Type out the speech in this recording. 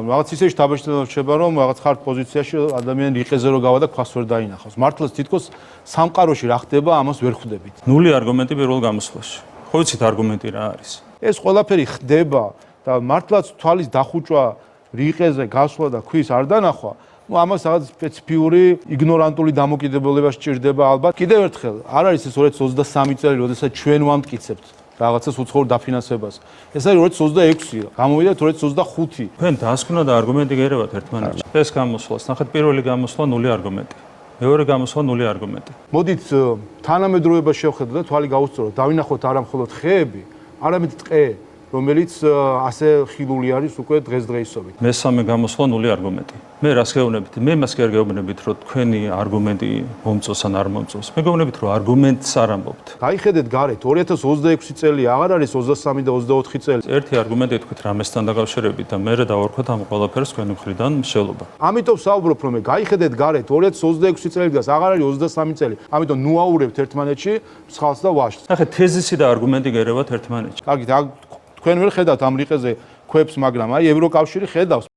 რაღაც ისე შთაბეჭდილება რომ რაღაც ხართ პოზიციაში ადამიანი რიყეზე რო გავა და ქვას ვერ დაინახავს. მართლაც თითქოს სამყაროში რა ხდება, ამას ვერ ხვდებით. ნული არგუმენტი პირველ გამოსვლაში. ხო ვიცით არგუმენტი რა არის? ეს ყველაფერი ხდება და მართლაც თვალის დახუჭვა, რიყეზე გასვლა და ქვის არ დანახვა, ამას რაღაც სპეციფიური იგნორანტული დამოკიდებულება სჭირდება ალბათ. კიდევ ერთხელ, არ არის ეს 2023 წელი, როდესაც ჩვენ ვამტკიცებთ რაღაცას უცხოურ დაფინანსებას. ეს არის 2026, გამოვიდა 2025. თქვენ დასკვნა და არგუმენტი გერევათ ერთმანეთში. ეს გამოსვლას, ნახეთ პირველი გამოსვლა ნული არგუმენტი. მეორე გამოსვლა ნული არგუმენტი. მოდით თანამედროვეობას შევხედოთ და თვალი გაუსწოროთ. დავინახოთ არა მხოლოდ ხეები, არამედ ტყე, რომელიც ასე ხილული არის უკვე დღესდღეობით. მესამე გამოსვლა ნული არგუმენტი. მე რას გეუბნებით? მე მას კი არ გეუბნებით, რომ თქვენი არგუმენტი მომწონს ან არ მომწონს. მე გეუბნებით, რომ არგუმენტს არ ამბობთ. გაიხედეთ გარეთ, 2026 წელი აღარ არის 23 და 24 წელი. ერთი არგუმენტი თქვით რამესთან დაკავშირებით და მე დავარქვათ ამ ყველაფერს თქვენი მხრიდან მსჯელობა. ამიტომ საუბრობ, რომ გაიხედეთ გარეთ, 2026 წელი დგას, აღარ არის 23 წელი. ამიტომ ნუაურებთ ერთმანეთში მსხალს და ვაშლს. ნახეთ, თეზისი და არგუმენტი გერევათ ერთმანეთში. კარგით, თქვენ ვერ ხედავთ ამ რიყეზე ქვებს, მაგრამ აი ევროკავშირი ხედავს